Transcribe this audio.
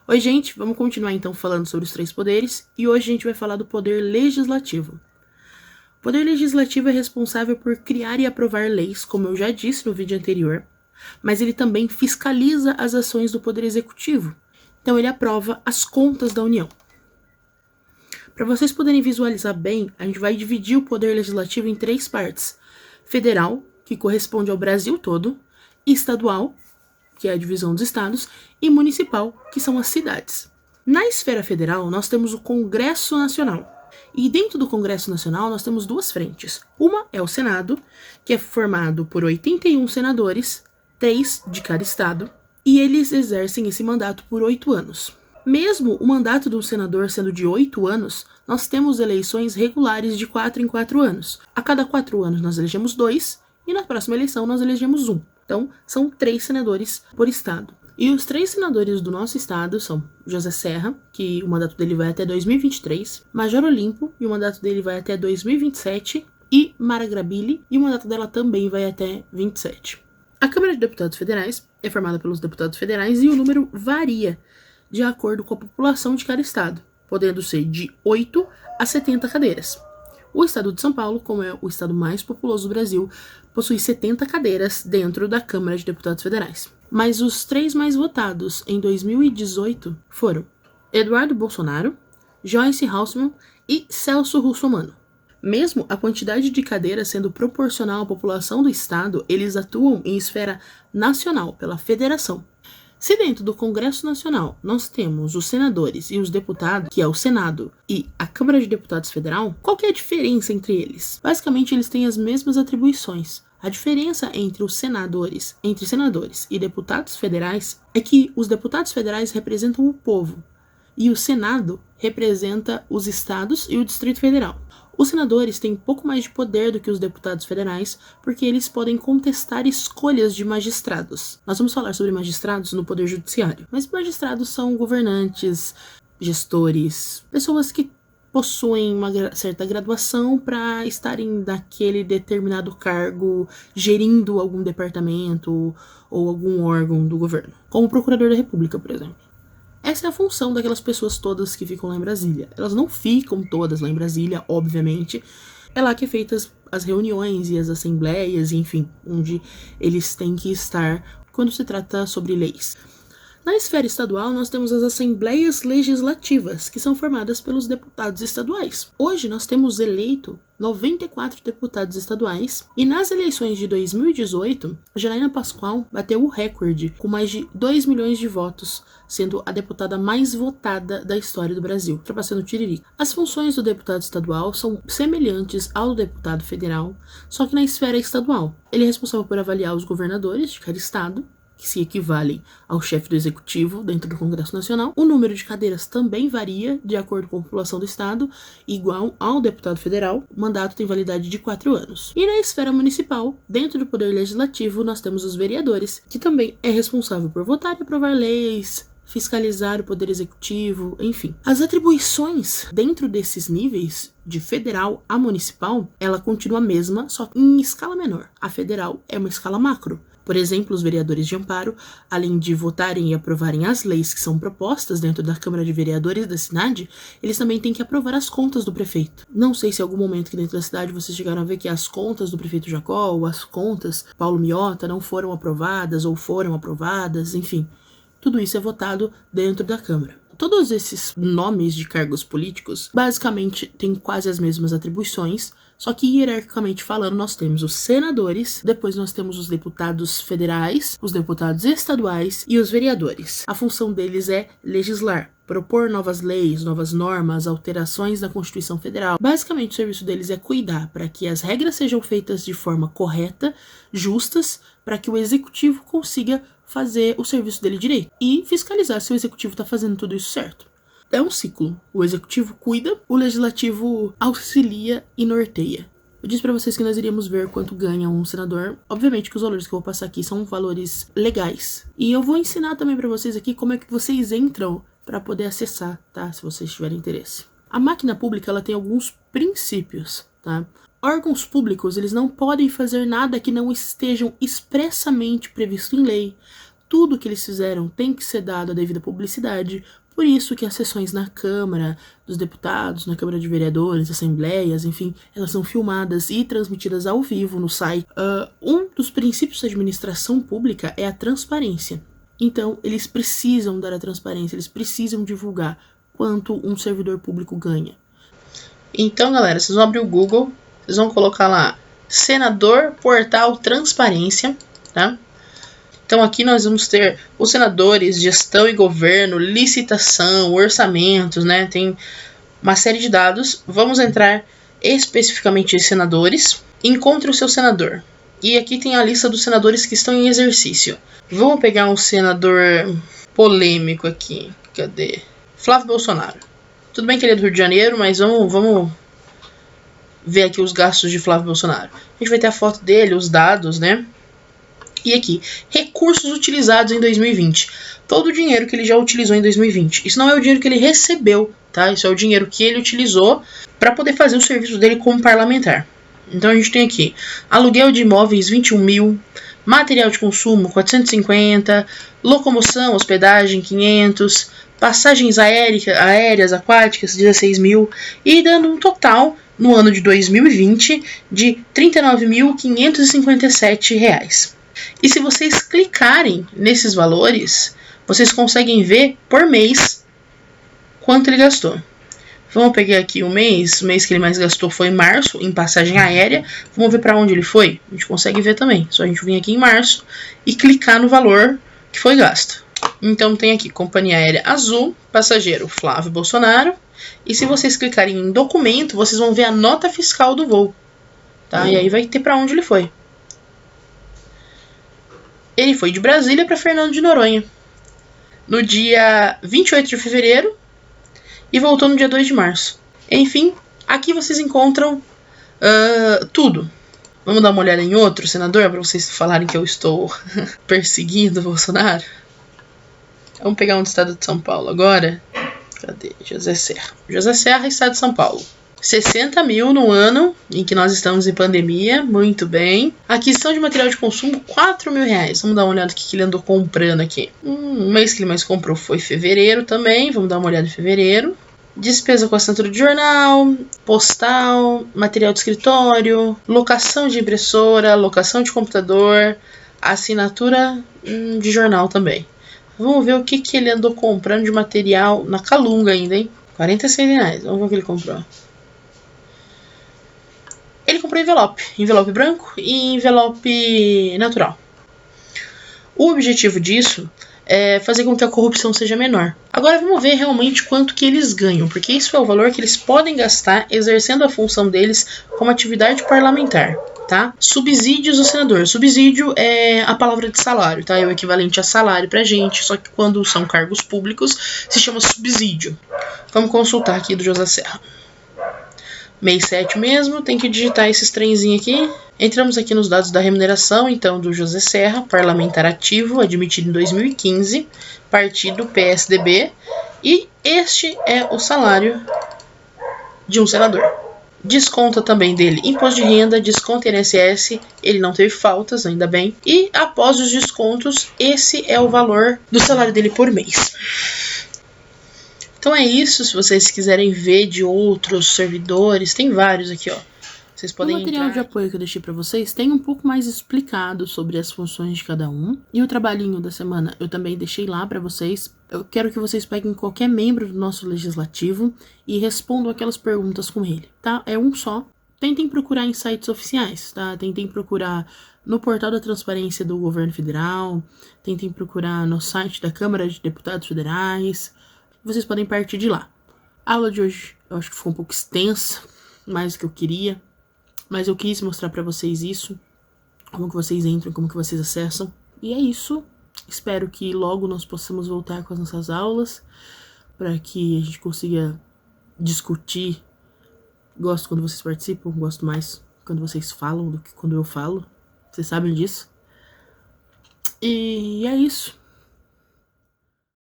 Oi, gente, vamos continuar então falando sobre os três poderes e hoje a gente vai falar do poder legislativo. O poder legislativo é responsável por criar e aprovar leis, como eu já disse no vídeo anterior, mas ele também fiscaliza as ações do poder executivo. Então ele aprova as contas da União. Para vocês poderem visualizar bem, a gente vai dividir o poder legislativo em três partes: federal, que corresponde ao Brasil todo, estadual, que é a divisão dos estados, e municipal, que são as cidades. Na esfera federal, nós temos o Congresso Nacional. E dentro do Congresso Nacional, nós temos duas frentes. Uma é o Senado, que é formado por 81 senadores, 3 de cada estado, e eles exercem esse mandato por 8 anos. Mesmo o mandato do senador sendo de 8 anos, nós temos eleições regulares de 4 em 4 anos. A cada 4 anos nós elegemos 2, e na próxima eleição nós elegemos 1. Então, são 3 senadores por estado. E os 3 senadores do nosso estado são José Serra, que o mandato dele vai até 2023, Major Olimpo, e o mandato dele vai até 2027, e Mara Grabili, e o mandato dela também vai até 27. A Câmara de Deputados Federais é formada pelos deputados federais e o número varia de acordo com a população de cada estado, podendo ser de 8 a 70 cadeiras. O estado de São Paulo, como é o estado mais populoso do Brasil, possui 70 cadeiras dentro da Câmara de Deputados Federais. Mas os 3 mais votados em 2018 foram Eduardo Bolsonaro, Joyce Hasselmann e Celso Russomano. Mesmo a quantidade de cadeiras sendo proporcional à população do estado, eles atuam em esfera nacional, pela federação. Se dentro do Congresso Nacional nós temos os senadores e os deputados, que é o Senado e a Câmara de Deputados Federal, qual que é a diferença entre eles? Basicamente, eles têm as mesmas atribuições. A diferença entre senadores e deputados federais é que os deputados federais representam o povo e o Senado representa os estados e o Distrito Federal. Os senadores têm um pouco mais de poder do que os deputados federais, porque eles podem contestar escolhas de magistrados. Nós vamos falar sobre magistrados no Poder Judiciário, mas magistrados são governantes, gestores, pessoas que possuem uma certa graduação para estarem naquele determinado cargo, gerindo algum departamento ou algum órgão do governo, como o Procurador da República, por exemplo. Essa é a função daquelas pessoas todas que ficam lá em Brasília. Elas não ficam todas lá em Brasília, obviamente. É lá que é feitas as reuniões e as assembleias, enfim, onde eles têm que estar quando se trata sobre leis. Na esfera estadual, nós temos as assembleias legislativas, que são formadas pelos deputados estaduais. Hoje, nós temos eleito 94 deputados estaduais, e nas eleições de 2018, a Janaína Pascoal bateu o recorde, com mais de 2 milhões de votos, sendo a deputada mais votada da história do Brasil, ultrapassando o Tiririca. As funções do deputado estadual são semelhantes ao do deputado federal, só que na esfera estadual. Ele é responsável por avaliar os governadores de cada estado, que se equivalem ao chefe do executivo dentro do Congresso Nacional. O número de cadeiras também varia de acordo com a população do estado, igual ao deputado federal. O mandato tem validade de 4 anos. E na esfera municipal, dentro do poder legislativo, nós temos os vereadores, que também é responsável por votar e aprovar leis, fiscalizar o poder executivo, enfim. As atribuições dentro desses níveis, de federal a municipal, ela continua a mesma, só que em escala menor. A federal é uma escala macro. Por exemplo, os vereadores de amparo, além de votarem e aprovarem as leis que são propostas dentro da Câmara de Vereadores da cidade, eles também têm que aprovar as contas do prefeito. Não sei se em algum momento aqui dentro da cidade vocês chegaram a ver que as contas do prefeito Jacó ou as contas Paulo Miota não foram aprovadas ou foram aprovadas, enfim. Tudo isso é votado dentro da Câmara. Todos esses nomes de cargos políticos basicamente têm quase as mesmas atribuições, só que hierarquicamente falando nós temos os senadores, depois nós temos os deputados federais, os deputados estaduais e os vereadores. A função deles é legislar, propor novas leis, novas normas, alterações da Constituição Federal. Basicamente o serviço deles é cuidar para que as regras sejam feitas de forma correta, justas, para que o executivo consiga fazer o serviço dele direito e fiscalizar se o executivo está fazendo tudo isso certo. É um ciclo. O executivo cuida, o legislativo auxilia e norteia. Eu disse para vocês que nós iríamos ver quanto ganha um senador. Obviamente que os valores que eu vou passar aqui são valores legais. E eu vou ensinar também para vocês aqui como é que vocês entram para poder acessar, tá? Se vocês tiverem interesse. A máquina pública, ela tem alguns princípios, tá? Órgãos públicos, eles não podem fazer nada que não estejam expressamente previsto em lei, tudo que eles fizeram tem que ser dado a devida publicidade. Por isso que as sessões na Câmara dos Deputados, na Câmara de Vereadores, assembleias, enfim, elas são filmadas e transmitidas ao vivo no site. Um dos princípios da administração pública é a transparência. Então, eles precisam dar a transparência, eles precisam divulgar quanto um servidor público ganha. Então, galera, vocês vão abrir o Google, vocês vão colocar lá Senador Portal Transparência, tá? Então aqui nós vamos ter os senadores, gestão e governo, licitação, orçamentos, né? Tem uma série de dados. Vamos entrar especificamente em senadores. Encontre o seu senador. E aqui tem a lista dos senadores que estão em exercício. Vamos pegar um senador polêmico aqui. Cadê? Flávio Bolsonaro. Tudo bem que ele é do Rio de Janeiro, mas vamos ver aqui os gastos de Flávio Bolsonaro. A gente vai ter a foto dele, os dados, né? E aqui, recursos utilizados em 2020. Todo o dinheiro que ele já utilizou em 2020. Isso não é o dinheiro que ele recebeu, tá? Isso é o dinheiro que ele utilizou para poder fazer o serviço dele como parlamentar. Então a gente tem aqui aluguel de imóveis 21 mil, material de consumo 450, locomoção, hospedagem 500, passagens aéreas, aquáticas 16 mil, e dando um total no ano de 2020 de R$ 39.557. E se vocês clicarem nesses valores, vocês conseguem ver por mês quanto ele gastou. Vamos pegar aqui o mês que ele mais gastou foi em março, em passagem aérea. Vamos ver para onde ele foi? A gente consegue ver também. Só a gente vir aqui em março e clicar no valor que foi gasto. Então tem aqui Companhia Aérea Azul, passageiro Flávio Bolsonaro. E se vocês clicarem em documento, vocês vão ver a nota fiscal do voo. Tá? E aí vai ter para onde ele foi. Ele foi de Brasília para Fernando de Noronha no dia 28 de fevereiro e voltou no dia 2 de março. Enfim, aqui vocês encontram tudo. Vamos dar uma olhada em outro senador para vocês falarem que eu estou perseguindo o Bolsonaro? Vamos pegar um do estado de São Paulo agora. Cadê? José Serra. José Serra, estado de São Paulo. 60 mil no ano em que nós estamos em pandemia, muito bem. Aquisição de material de consumo, 4 mil reais. Vamos dar uma olhada no que ele andou comprando aqui. O mês que ele mais comprou foi fevereiro também, vamos dar uma olhada em fevereiro. Despesa com assinatura de jornal, postal, material de escritório, locação de impressora, locação de computador, assinatura de jornal também. Vamos ver o que ele andou comprando de material na Calunga ainda, hein? 46 reais, vamos ver o que ele comprou. Ele comprou envelope branco e envelope natural. O objetivo disso é fazer com que a corrupção seja menor. Agora vamos ver realmente quanto que eles ganham, porque isso é o valor que eles podem gastar exercendo a função deles como atividade parlamentar, tá? Subsídios do senador. Subsídio é a palavra de salário, tá? É o equivalente a salário pra gente, só que quando são cargos públicos se chama subsídio. Vamos consultar aqui do José Serra. Mês 7 mesmo, tem que digitar esses trenzinhos aqui. Entramos aqui nos dados da remuneração, então, do José Serra, parlamentar ativo, admitido em 2015, partido PSDB, e este é o salário de um senador. Desconta também dele imposto de renda, desconta INSS, ele não teve faltas, ainda bem, e após os descontos, esse é o valor do salário dele por mês. Então é isso, se vocês quiserem ver de outros servidores, tem vários aqui, ó. Vocês podem entrar. O material de apoio que eu deixei pra vocês tem um pouco mais explicado sobre as funções de cada um. E o trabalhinho da semana eu também deixei lá pra vocês. Eu quero que vocês peguem qualquer membro do nosso legislativo e respondam aquelas perguntas com ele, tá? É um só. Tentem procurar em sites oficiais, tá? Tentem procurar no portal da transparência do governo federal. Tentem procurar no site da Câmara de Deputados Federais. Vocês podem partir de lá. A aula de hoje eu acho que ficou um pouco extensa, mais do que eu queria, mas eu quis mostrar pra vocês isso, como que vocês entram, como que vocês acessam. E é isso. Espero que logo nós possamos voltar com as nossas aulas, para que a gente consiga discutir. Gosto quando vocês participam, gosto mais quando vocês falam do que quando eu falo. Vocês sabem disso. E é isso.